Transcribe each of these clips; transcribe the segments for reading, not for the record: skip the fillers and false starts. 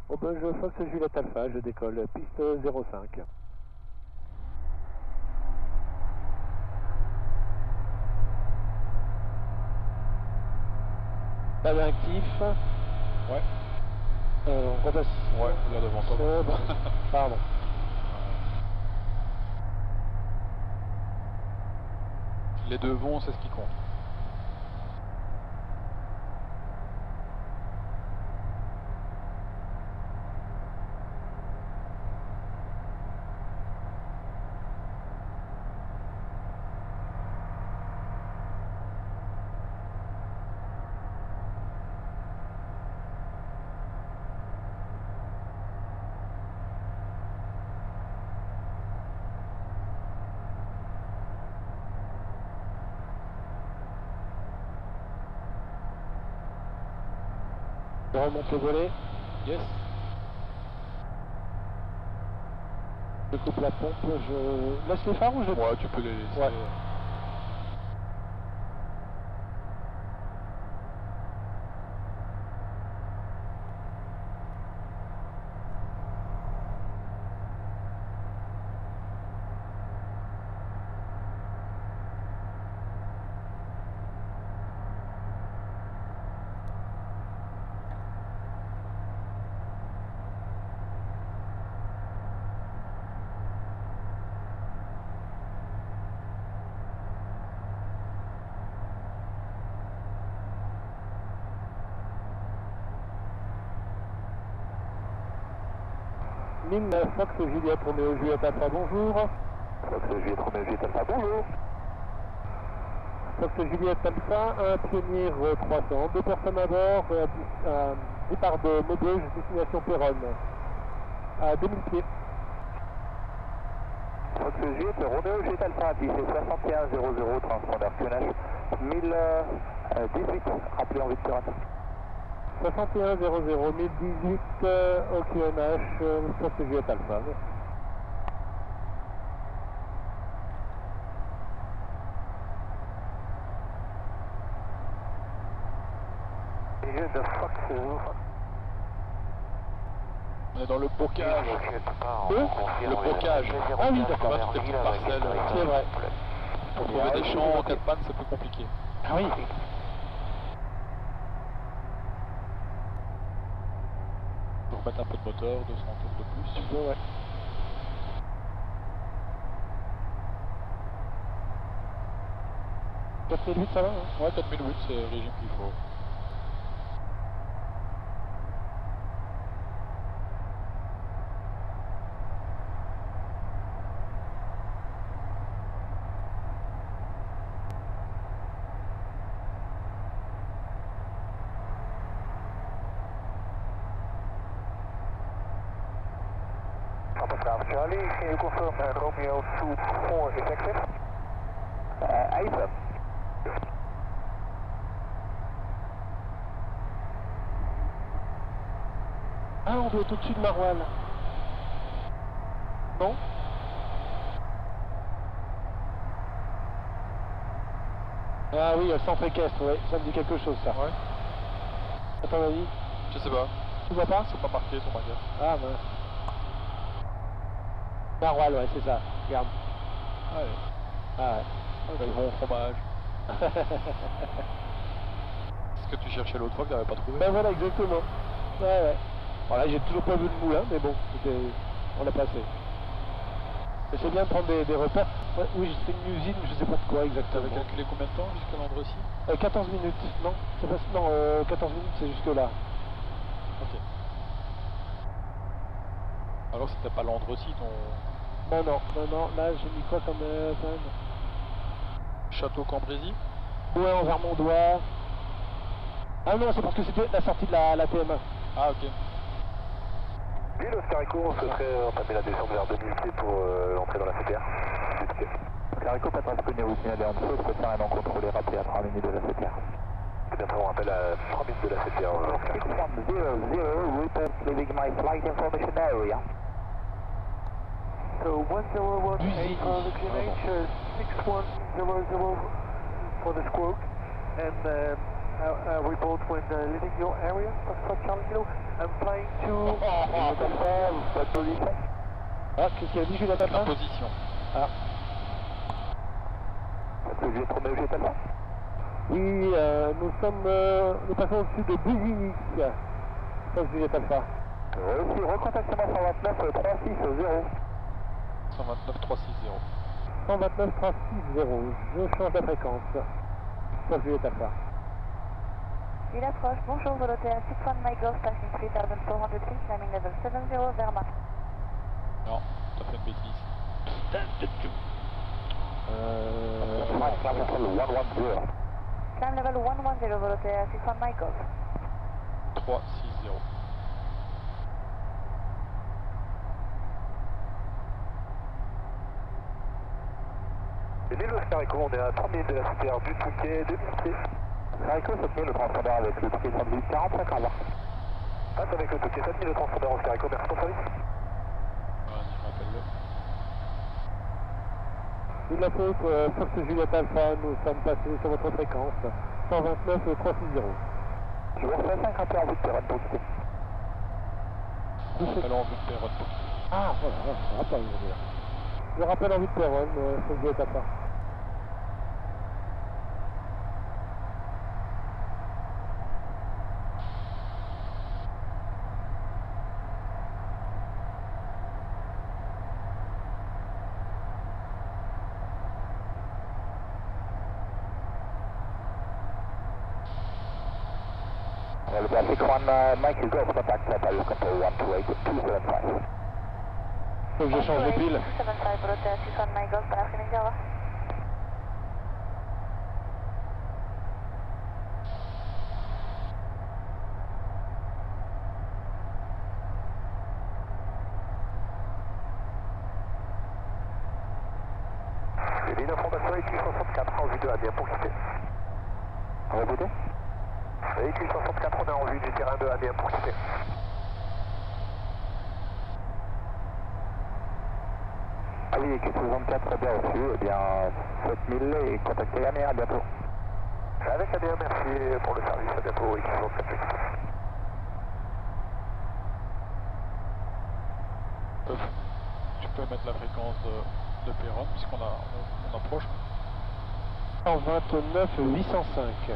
Auberge Fox Juliette Alpha, je décolle, piste 05. Pas actif. Ouais. On repasse. Ouais, là devant toi. Bon. Pardon. Les deux vont, c'est ce qui compte. Je remonte le volet. Yes. Je coupe la pompe, je laisse les phares ou je... Ouais, tu peux les laisser. Ouais. Mine Fox Juliette Roméo Juliette Alpha, bonjour. Fox Juliette Roméo Juliette Alpha, bonjour. Fox Juliette Alpha, un Pionnier 300, deux personnes à bord, départ de Maubeuge, destination Péronne, à 2000 pieds. Fox Juliette Roméo Juliette Alpha, affiché 6100, transpondeur QNH 1018, rappelé en Victorane. 61 00 1018 au QNH, Fox Juliette Alpha. On est dans le bocage. Le bocage. Ah oui, d'accord. C'était une petite parcelle. C'est vrai. Pour trouver des champs en cas de panne, c'est plus compliqué. Ah oui. Pour mettre un peu de moteur, 200 tours de plus. Ouais. Ça fait 8, ça va hein? Ouais, 4008, c'est le régime qu'il faut. Papa Charlie, can you confirm Romeo 24 is active? Even. Ah, on doit être au-dessus de Marouane. Non? Ah oui, centre équestre, ouais, ça me dit quelque chose ça. Ouais. À ton avis? Je sais pas. Tu vois pas? C'est pas marqué sur ma carte. Ah mince. Marouane, ouais, c'est ça. Regarde. Ah ouais. Ah ouais. Le bon fromage. Ce que tu cherchais l'autre fois que tu n'avais pas trouvé. Ben voilà, exactement. Ouais, ouais. Bon, là, j'ai toujours pas vu de moulin, mais bon, on l'a passé. Mais c'est bien de prendre des repères. Ouais, oui, c'est une usine, je sais pas de quoi exactement. T'avais calculé combien de temps jusqu'à l'Andrecy 14 minutes, non, non 14 minutes, c'est jusque là. Ok. Alors c'était pas l'Andrecy ton... Non, non, non, non, là j'ai mis quoi comme même Château Cambrésis Ouais, envers mon doigt. Ah non, c'est parce que c'était la sortie de la TM1. Ah ok. Oui, l'Oscar Echo, on souhaiterait entamer la descente vers 2000 pieds pour l'entrée dans la CPR. Oscar Echo, Patrice Cogné, vous signalez en dessous, souhaite faire un non contrôlé rapide à 3 minutes de la CPR. C'est bien, on rappelle à 3 minutes de la CPR. 6100, report leaving my flight information area. So 1018 for the QNH, 6100 for the squawk, and report when leaving your area, Foxtrot Charlie Kilo. I'm flying to... Pas de position. Ah, qu'est-ce qu'il a dit, Juliette Alpha? Position. Ah. Est-ce que Juliette Romeo, Juliette Alpha? Oui, nous passons au-dessus de Bousigny. Ça, Juliette Alpha. Aussi, recontactement 129 360. 129 360. 129 360, je change la fréquence. Ça, Juliette Alpha. Il approche, bonjour, vol OTA 61 Mike Golf, passing 3400 feet, climbing level 70, Verma. Non, t'as fait une bêtise. Climb level 110. Climb level 110, vol OTA 61 Mike Golf. 360. Et l'île Oscar Echo, on est à 30 minutes de la CTR du Touquet, 2000 pieds. Oscar Echo, 7000 le transpondeur avec le Touquet 118, 45 au revoir. Passe avec le Touquet 7000 le transpondeur Oscar Echo, merci pour ton service. Vas-y, rappelle-le. Il l'a fait, Fox Juliette Alpha, nous sommes passés sur votre fréquence. 129 360. Je vous refais 5 rappels en vue de terrain pour quitter. Rappelle en vue de Perron. Ah, voilà, je rappelle, je rappelle en vue de Perron, Fox Juliette Alpha. Le Pacific 1, Mike is off, contact Total Control 128 275. Faut que je change de pile. 275, vol OTA 61 Mike Golf, bon après-midi, au revoir. Ligne d'information véhicule 64 en vue de Amiens pour quitter. Répétez. Véhicule 64, on est en vue du terrain de Amiens pour quitter. Ah oui, véhicule 64 bien reçu, eh bien 7000 et contactez Amiens, à bientôt. Avec Amiens, merci pour le service, à bientôt, véhicule 64. Tu peux mettre la fréquence de Perron puisqu'on on approche. 129 805.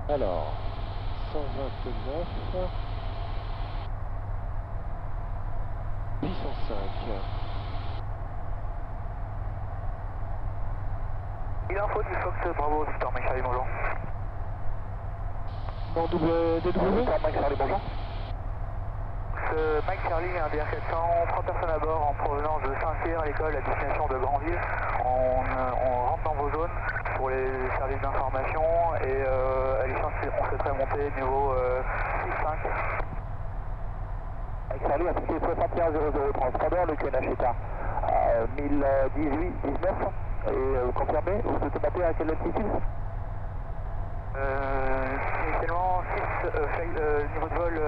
Alors, 129 805. Il info du Fox, bravo, Victor Mike Charlie, bonjour. Dans DW? Victor Mike Charlie, bonjour. Mike Charlie, un DR400, 30 personnes à bord en provenance de Saint-Cyr, l'école à destination de Granville. On rentre dans vos zones pour les services d'information et à l'échange on souhaiterait monter niveau 6-5. Mike Charlie, affiché 6100 transpondeur, le QNH est à 1018-19 et confirmé, vous souhaitez monter à quelle altitude? Initialement 6, niveau de vol 6-5,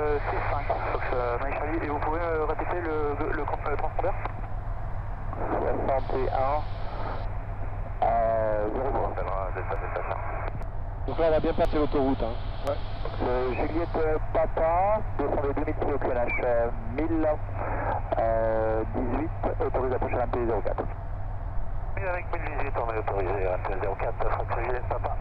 Mike Charlie, et vous pouvez répéter le transpondeur? 61 0. Donc là, on va bien passer l'autoroute. Hein. Ouais. Juliette Papa, descendez 2000 pieds au QNH 1018, autorisé à prochaine MT 04. Avec 1018, on est autorisé à MT 04, Fox Juliette Papa.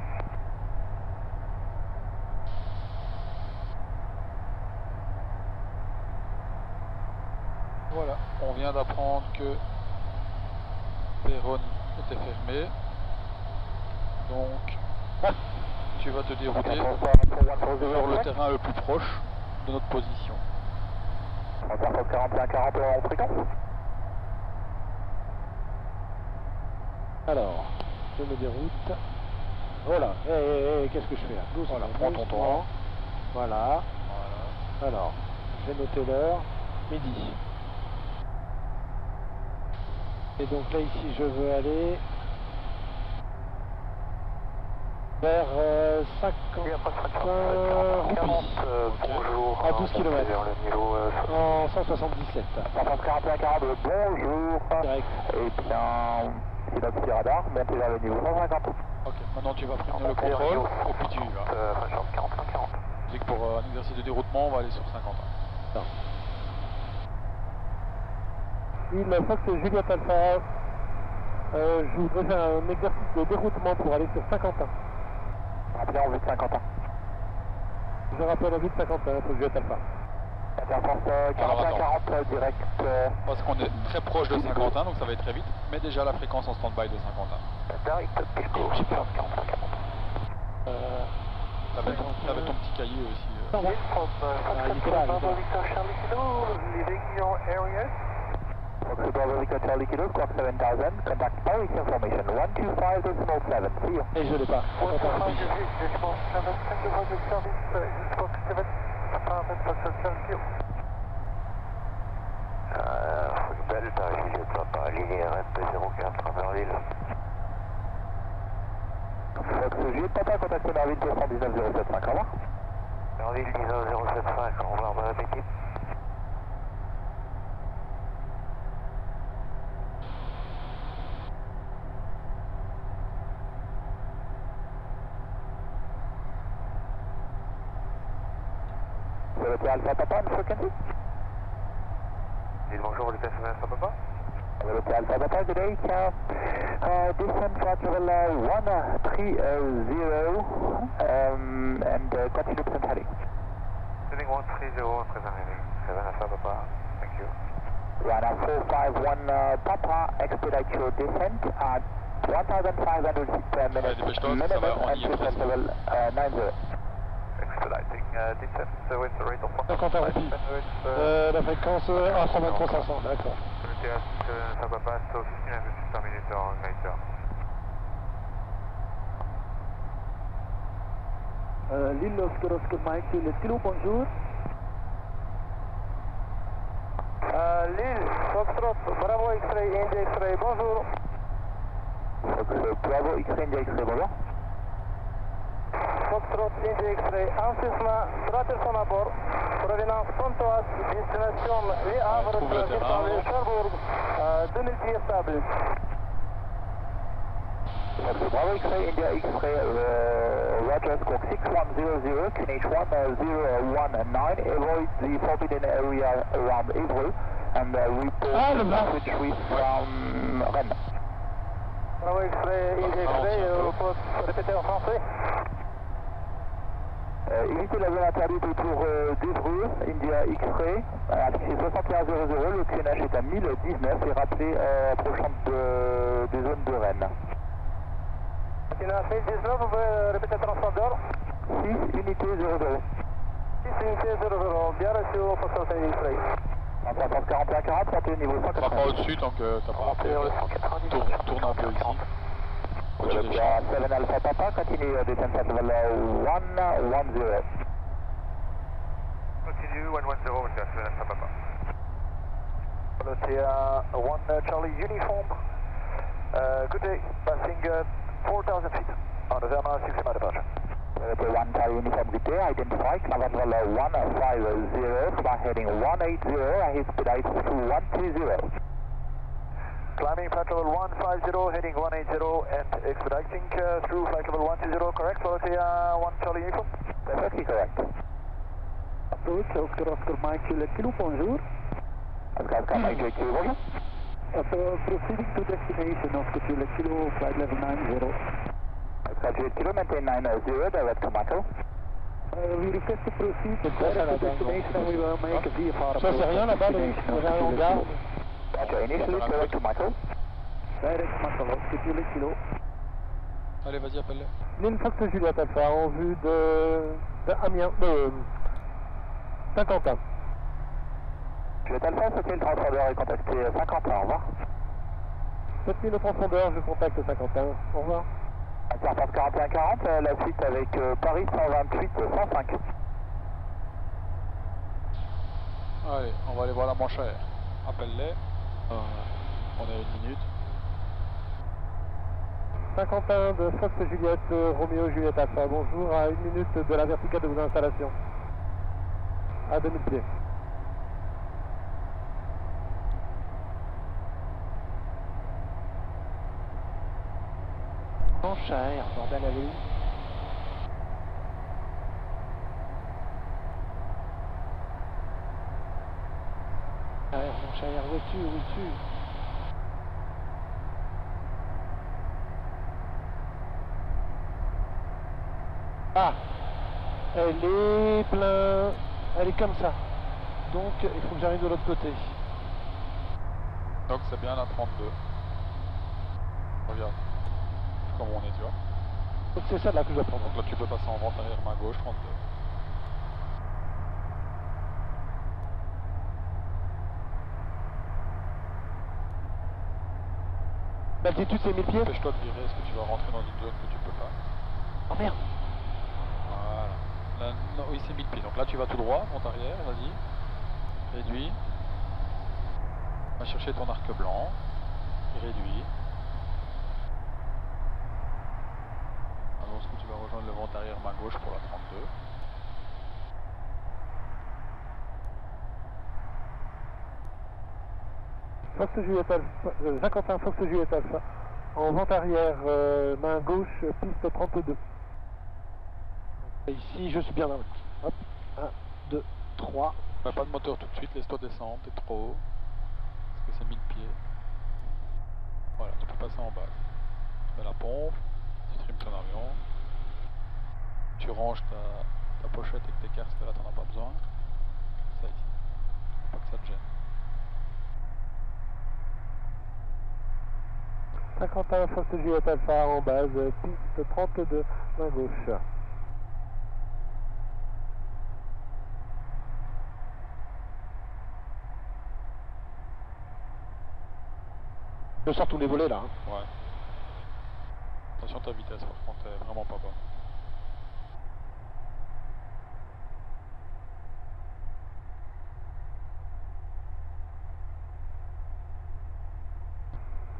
Voilà, on vient d'apprendre que Perron était fermé. Donc, tu vas te dérouler sur le terrain le plus proche de notre position. 41-40 en fréquence. Alors, je me déroute. Voilà. Qu'est-ce que je fais là? Voilà, prends ton temps. Voilà. Voilà. Alors, je vais noter l'heure. Midi. Et donc là, ici, je veux aller vers 55 roupies. Bonjour. À 12 km. En 177. 41-40, bonjour. Direct. Et bien, c'est notre petit radar, montez vers le niveau 150. Ok, maintenant tu vas prévenir le contrôle et puis tu y vas. 40-40. C'est que pour un exercice de déroutement, on va aller sur 50. Il Fox Juliette Alpha, je voudrais faire un exercice de déroutement pour aller sur Saint-Quentin. Rappelez en vue de Saint-Quentin. Je rappelle en vue de Saint-Quentin pour Juliette Alpha. Interfrance Alors, 41-40 direct. Parce qu'on est très proche de Saint-Quentin, donc ça va être très vite. Mais déjà la fréquence en stand-by de Saint-Quentin. Direct Pisco, j'ai peur de 45. T'avais ton petit cahier aussi. Il était là, leaving your area. Fox Bravo Victor Charlie Kilo, Squawk 7000, contact Paris information 125.7, see you. Et je l'ai pas. Thank you for the service, Fox 7, thank you. Delta, Juliette Papa, ligne RMP 04, Merville. Fox Juliette Papa, contactez Merville 219 075, au revoir. Merville 19075, au revoir, bon appétit. Volonté Alpha Papa, une fréquence. Dites bonjour, Volonté Alpha Papa. Volonté Alpha Papa, good day, descent flight level 130, and continue present heading. Heading 130, present heading, 7 Alpha Papa, thank you. Ryanair 451 Papa, expedite your descent at 1,500 feet per minute, dépêche-toi, ça minimum, va, on y and est descent presque. level 90. Expediting descent with the rate of 50 rapide. La fréquence à 123 500, d'accord. Volonté Alpha Papa, so 1500 feet per minute or later. Lille Oscar Mike, le kilo, bonjour. Lille, Foxtrot, Bravo X-Ray, India X-Ray, bonjour. Fox Bravo X-ray, India X-ray, bonjour. Foxtrot, India X-Ray, enregistrement, Straterson à bord, provenance Pontoise, destination Les Havres, trouve le terrain, transit alors. Cherbourg, 2000 pieds stables. Fox Bravo X-ray, India X-ray, Roger, Squawk 6100, QNH 1019, avoid the forbidden area around Évreux, and report switch with from Rennes. Bravo X-Ray, India X-Ray, vous pouvez répéter en français? Évitez la zone interdite autour d'Évreux, India X-ray, affiché 6100, le QNH est à 1019 et rappelé approchant des zones de Rennes. QNH 1019, vous pouvez répéter le transpondeur? 6 unités 00. 6 unités 00, bien reçu au Foxtrot India X-Ray. Interfrance 4140, santé niveau On va pas 180. au-dessus tant que t'as pas tourne un peu ici. Volonté 7 Alpha Papa, continue descent flight level 110. Continue 110, Volonté 7 Alpha Papa. Volonté 1 Charlie Uniform. Good day, passing 4,000 feet on the Verna 60 mile departure. Volonté 1 Charlie Uniform, good day, identify, climb level 150, flight heading 180, I expedite through 120. Climbing flight level 150, heading 180 and expediting through flight level 120, correct? Volonté 1 Charlie Uniform. Perfectly correct. Approach, Oscar Mike, le kilo, bonjour. Oscar Mike, bonjour. Proceeding to destination, Oscar le kilo, flight level 90. Oscar Kilo, maintain 90, direct to Michael. We request to proceed C'est quoi ça direct to là-bas? destination and we will make a VFR Ça c'est rien là-bas, il y a un hangar. Roger, initially direct to Michael. Direct Michael, Oscar le kilo. Allez, vas-y, appelle-le. Lille Fox Juliette Alpha en vue de Amiens, Saint-Quentin. Juliette Alpha, c'était le transpondeur et contacté Saint-Quentin, au revoir. 7000 au transpondeur, je contacte Saint-Quentin. Au revoir. Interfrance 4140, la suite avec Paris 128 105. Allez, on va aller voir la manche à air. Appelle-les. On est à 1 minute. Saint-Quentin de Fox Juliette, Roméo Juliette Alpha. Bonjour, à 1 minute de la verticale de vos installations. À 2000 pieds. Manche à air, bordel à lui. marche arrière, où es-tu, où es-tu? Ah, elle est plein, elle est comme ça. Donc il faut que j'arrive de l'autre côté. Donc c'est bien la 32. Regarde comment on est, tu vois. Donc c'est ça là que je dois prendre. Donc là tu peux passer en vente arrière main gauche 32. L'altitude c'est 1000 pieds. Dépêche-toi de virer, est-ce que tu vas rentrer dans une zone que tu peux pas? Oh merde. Voilà. Là, non, oui c'est 1000 pieds, donc là tu vas tout droit, monte arrière, vas-y. Réduis. Va chercher ton arc blanc. Réduis. Annonce que tu vas rejoindre le vent arrière main gauche pour la 32. Fox Juliette Alpha, 51 Fox Juliette Alpha, en vente arrière, main gauche, piste 32. Et ici, je suis bien là. Hop, 1, 2, 3. Pas de moteur tout de suite, laisse-toi descendre, t'es trop haut. Parce que c'est 1000 pieds. Voilà, tu peux passer en bas. Tu mets la pompe, tu trimes ton avion. Tu ranges ta pochette avec tes cartes, parce que là t'en as pas besoin. Ça ici. Faut pas que ça te gêne. 51 Fox Juliette Alpha en base, piste 32, main gauche. Je sors tous les volets là. Hein. Ouais. Attention ta vitesse, par contre, elle est vraiment pas bonne.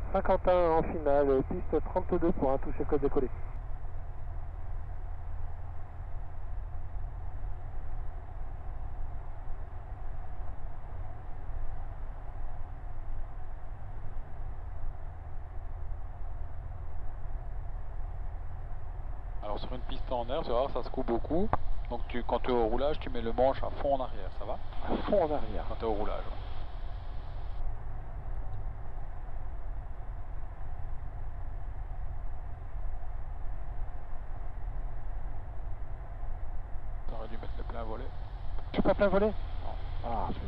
« 51 en finale, piste 32 pour un toucher code décollé. Alors sur une piste en air, tu vas voir, ça se coupe beaucoup. Donc quand tu es au roulage, tu mets le manche à fond en arrière, ça va? À fond en arrière. Quand tu es au roulage. Ouais. T'aurais dû mettre le plein volet. Je suis pas plein volet? Non. Ah, je vais...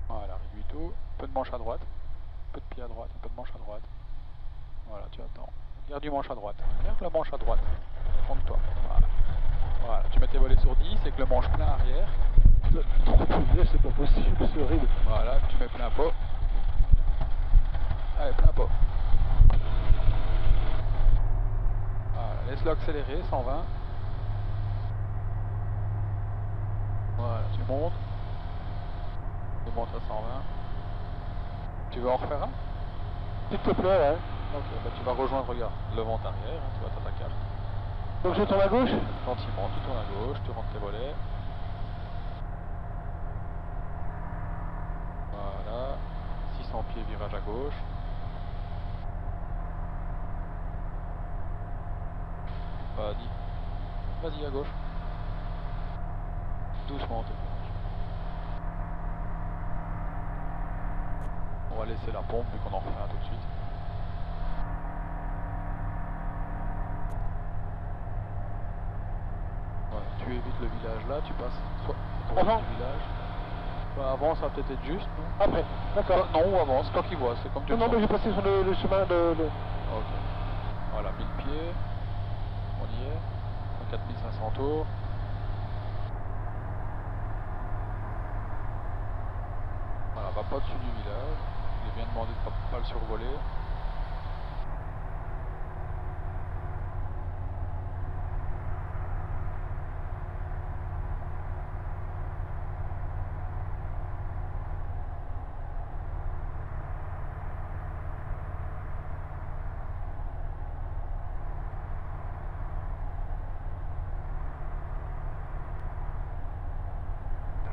Voilà, réduis tout. Un peu de manche à droite. Un peu de pied à droite, un peu de manche à droite. Voilà, tu attends. Garde du manche à droite. Garde le manche à droite. Trompe-toi. Voilà. Voilà, tu mets tes volets sur 10 avec le manche plein arrière. C'est pas possible, c'est horrible. Voilà, tu mets plein pot. Allez, plein pot. Voilà, laisse-le accélérer, 120. Voilà, tu montes. Tu montes à 120. Tu veux en refaire un? S'il te plaît, ouais. Ok, bah tu vas rejoindre, regarde, le vent arrière, hein, tu vas ta carte. Donc je tourne à gauche? Gentiment, tu tournes à gauche, tu rentres tes volets. Voilà, 600 pieds, virage à gauche. Vas-y à gauche. Doucement, t'es bien. On va laisser la pompe vu qu'on en refait un tout de suite. Voilà, tu évites le village là, tu passes soit Avant du village. Bah, avant ça va peut-être être juste, non? Après, d'accord. Non, ou avant, c'est toi qui vois, c'est comme tu Non, le non, mais sens. j'ai passé sur le chemin de... Ok. Voilà, 1000 pieds. On y est. 4500 tours. Voilà, va pas dessus du village. Il est bien demandé de pas le survoler.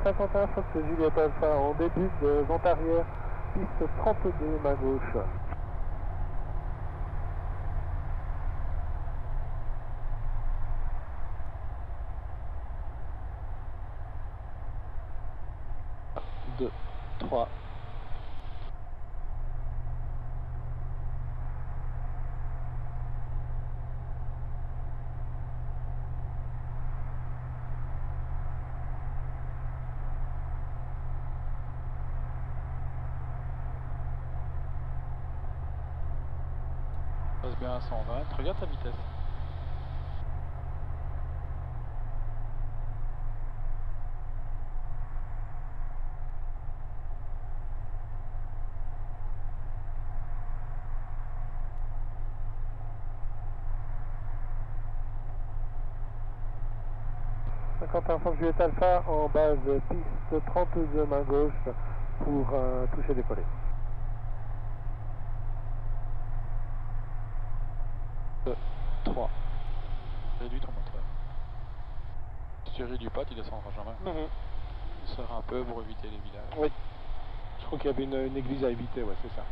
« 51 Fox Juliette Alpha en début de vente arrière, piste 32, main gauche. » reste bien à 120. Regarde ta vitesse. Quentin Fox Juliette Alpha en base piste 32 main gauche pour un toucher décollé. 3. Réduis ton moteur. Si tu réduis pas, tu descendras jamais. Il sert un peu pour éviter les villages. Oui. Je crois qu'il y avait une église à éviter, ouais, c'est ça.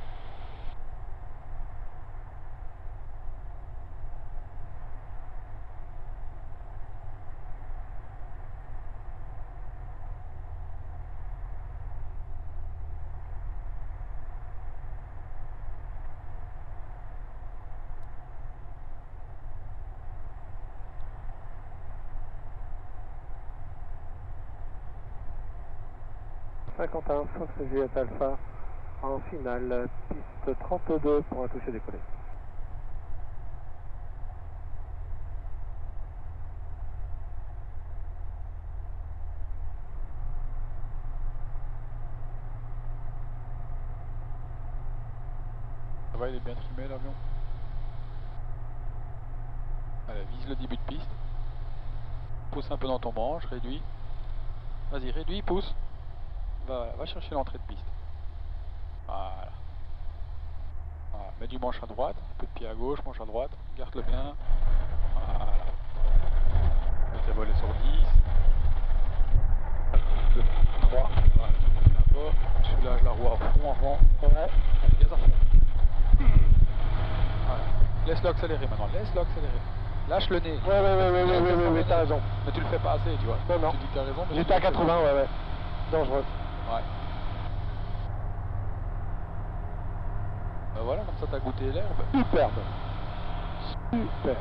Quentin Fox Juliette Alpha en finale, piste 32 pour un toucher décollé. Ça va, il est bien trimé l'avion. Allez, vise le début de piste. Pousse un peu dans ton branche, réduis. Vas-y, réduis, pousse. Va chercher l'entrée de piste. Voilà. Voilà. Mets du manche à droite, un peu de pied à gauche, manche à droite. Garde-le bien. Voilà. Fais voler sur 10. 2, 3. Voilà. Là-bas. Tu lâches la roue à fond avant. Ouais. Allez, gaz à fond. Voilà. Laisse-le accélérer maintenant. Laisse-le accélérer. Lâche le nez. Ouais, t'as raison. Mais tu le fais pas assez, tu vois. Non. Tu dis que t'as raison, mais J'étais à 80, ouais. Dangereux. Ouais. Ben voilà, comme ça t'as goûté l'herbe. Superbe. Super.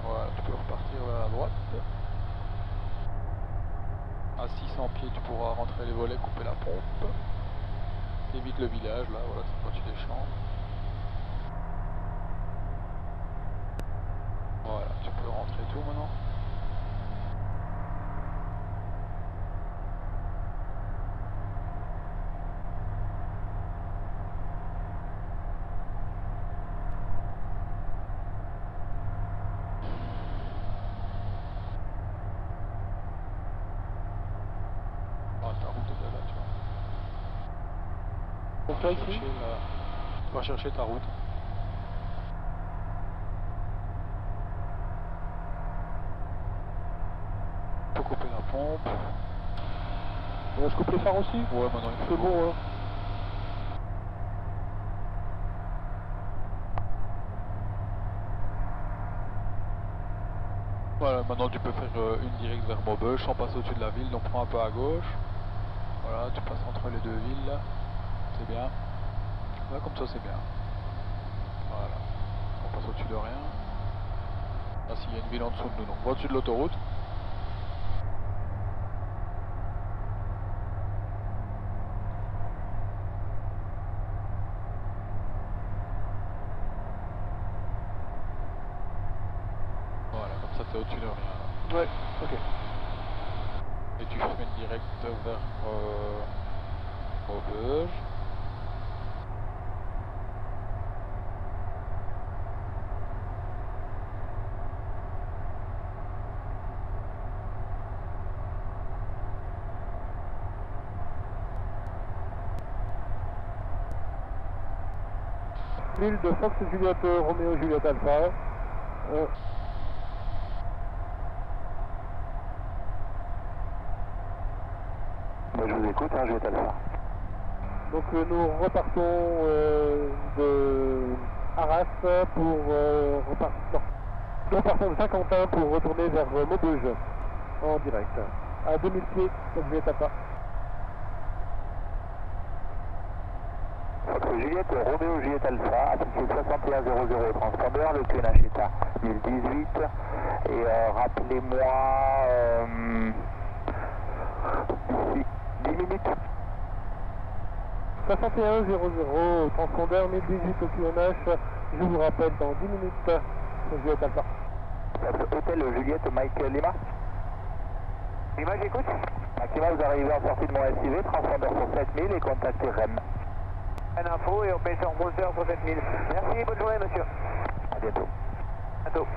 Voilà, tu peux repartir vers la droite. À 600 pieds, tu pourras rentrer les volets, couper la pompe. Évite le village, là, voilà, cette fois tu déchantes. Voilà, tu peux rentrer tout maintenant. Ta route est là, tu vois. Donc toi ici Tu vas chercher ta route. Tu peux couper la pompe. Bon, je coupe les phares aussi. Ouais, maintenant il C'est faut. bon, hein. Voilà, maintenant tu peux faire une directe vers Maubeuge sans passer au-dessus de la ville, donc prends un peu à gauche. Voilà, tu passes entre les deux villes là. C'est bien. Là, comme ça, c'est bien. Voilà. On passe au-dessus de rien. Là, s'il y a une ville en dessous de nous, donc on va au-dessus de l'autoroute. Voilà, comme ça, t'es au-dessus de rien. Là. Ouais, ok. Et tu fais une directe vers Maubeuge. L'île de Fox Juliette Roméo Juliette Alpha. Je vous écoute, hein, Juliette Alpha. Donc nous repartons de Arras pour repartir. Non. Nous repartons de Saint-Quentin pour retourner vers Maubeuge en direct. À 2000 pieds, donc Juliette Alpha. Fox Juliette, Roméo Juliette Alpha, altitude 6100, transpondeur, le cleanage est à 1018. Et rappelez-moi, d'ici 10 minutes. 6100, transpondeur 1018 au QNH, je vous rappelle dans 10 minutes sur Juliette Alpha. Hôtel Juliette Mike Lima. Lima, j'écoute. Maxima, vous arrivez en sortie de mon SIV, transpondeur sur 7000 et contactez REM. Un info et on paye sur monteur sur 7000. Merci, bonne journée monsieur. À bientôt. À bientôt.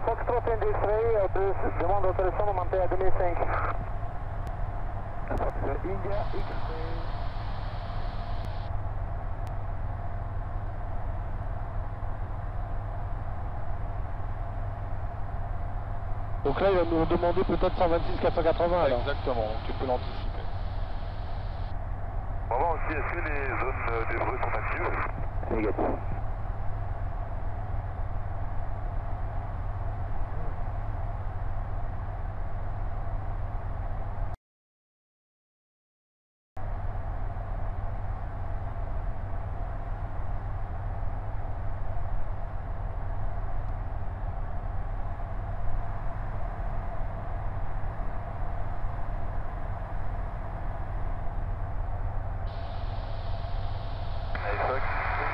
Foxtrot Industrie, demande autorisation de monter à 2005. India X-Ray. Donc là, il va nous demander peut-être 126 480 alors. Exactement, donc tu peux l'anticiper. On va voir aussi, est-ce que les zones d'Evreux sont actives? Négatif.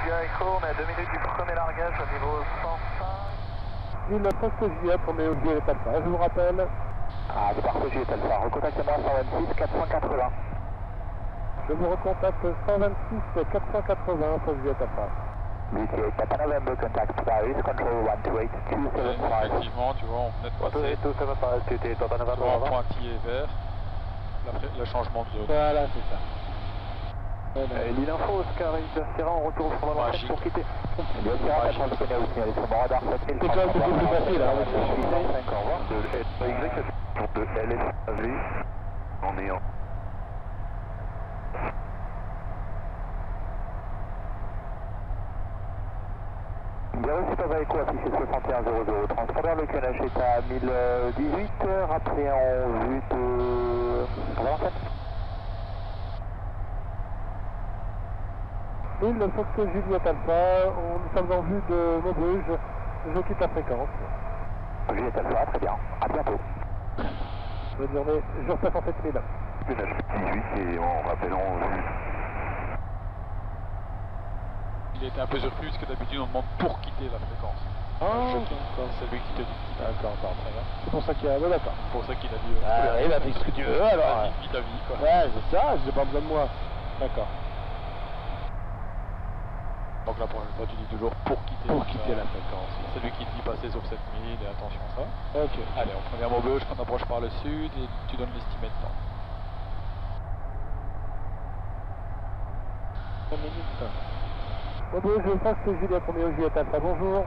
India Echo, on est à 2 minutes du premier largage au niveau 105. 1900 Juliette, on est au Juliette Alpha, je vous rappelle. Ah, c'est parfait, Juliette Alpha. Recontactez-moi 126 480. Je vous recontacte 126 480 sur Juliette Alpha. BTA Papa November, contact Paris, control 128 275. Effectivement, tu vois, on venait de passer 275, c'était Papa sur un November. pointillé vert, le changement de zone. Voilà, c'est ça. L'île Info, Oscar, Sierra, on retourne sur la Magique. pour quitter. Bien sûr, pas de chance de connaître au signal sur mon radar 7000. C'est quand même beaucoup plus facile, hein. Au revoir. De LSAV, on est en... Bien reçu, Papa Echo, affiché 6100. Transpondeur, le QNH est à 1018, rappelé en vue de... Valentin. 1900 Juliette Alpha, nous sommes en vue de Maubeuge, je quitte la fréquence. Juliette Alpha, très bien. À bientôt. Bonne journée, je repasse en 7000. QNH 18 et on rappelle en vue. Il était un peu surpris parce que d'habitude on demande pour quitter la fréquence. Ah, Je quitte. C'est lui qui te dit. d'accord, très bien. C'est pour ça qu'il y a... Ouais, d'accord. C'est pour ça qu'il a dit. Ah, il a fait ce que tu veux alors. Vis ta vie, quoi. Ouais, c'est ça, j'ai pas besoin de moi. D'accord. Donc la prochaine fois, tu dis toujours pour quitter. Pour quitter la fréquence. C'est lui qui te dit passer sur 7000 et attention à ça. Ok. Allez, on prend Maubeuge, on approche par le sud et tu donnes l'estimé de temps. 5 minutes. Maubeuge, je pense que Juliette, on est au Juliette Alpha, bonjour.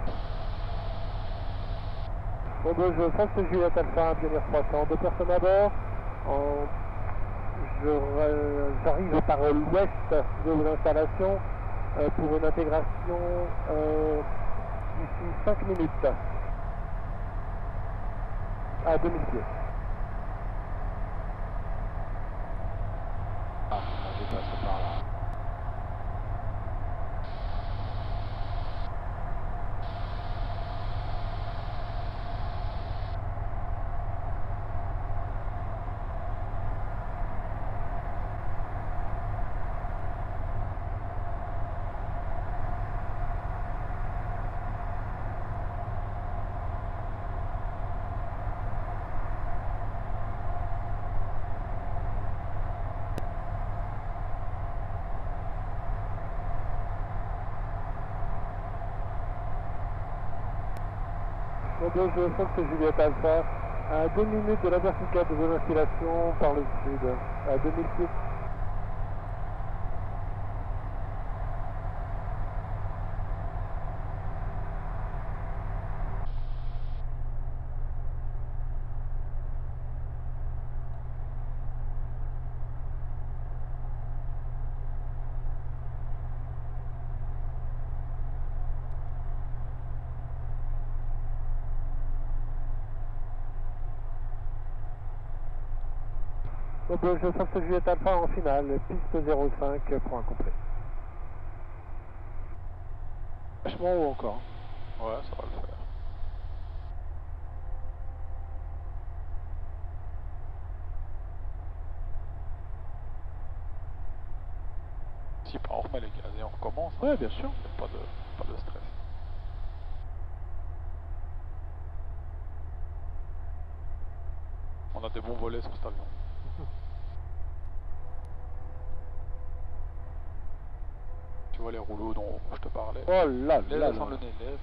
Maubeuge, je pense que Juliette Alpha, Pionnier 300, 2 personnes à bord. J'arrive par l'ouest de l'installation pour une intégration d'ici 5 minutes à 2000 pieds. Ah, je passe par là. Donc je pense que Juliette Alpha à 2 minutes de la verticale de vos installations par le sud, à 2000 pieds. Donc je pense que Juliette Alpha en finale, piste 05, point complet. Vachement haut encore. Ouais, ça va le faire. Si, bah, on remet les gaz et on recommence. Hein. Ouais, bien sûr. Pas de stress. On a des bons volets sur cet avion. Tu vois les rouleaux dont je te parlais. Oh là Laisse là descendre là. le nez, laisse descendre le nez.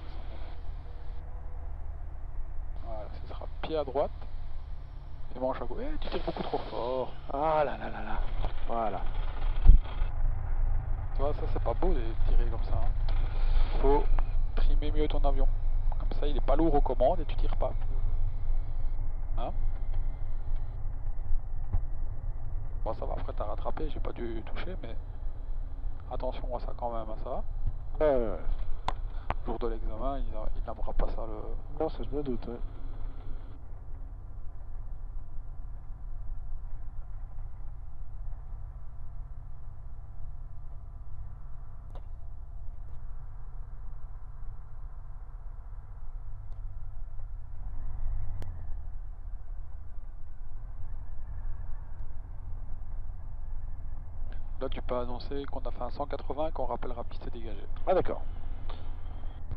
Voilà, ce sera pied à droite et manche à gauche. Eh, tu tires beaucoup trop fort. Ah là là là là. Voilà. Tu vois, ça c'est pas beau de tirer comme ça. Hein. Faut trimer mieux ton avion. Comme ça, il est pas lourd aux commandes et tu tires pas. Hein? Bon, ça va, après t'as rattrapé, j'ai pas dû toucher, mais attention à ça quand même, à ça. Ouais. Le jour de l'examen, il n'aimera pas ça le. Non, ça je me doute. Ouais. Là, tu peux annoncer qu'on a fait un 180 et qu'on rappellera piste dégagée. Ah d'accord.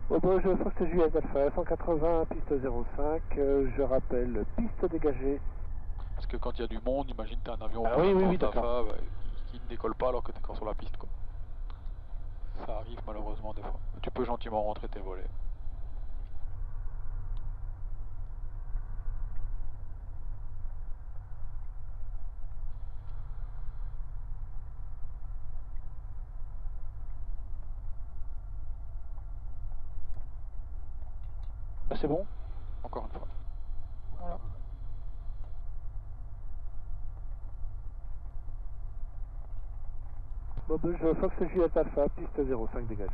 Bon, je Fox JS Alpha 180, piste 05, je rappelle, piste dégagée. Parce que quand il y a du monde, imagine t'as un avion Ah oui, d'accord. Qui ne décolle pas alors que t'es encore sur la piste, quoi. Ça arrive malheureusement des fois. Tu peux gentiment rentrer tes volets. Ah, c'est bon? Encore une fois. Voilà. Bon, je Fox JS Alpha, piste 05 dégagée.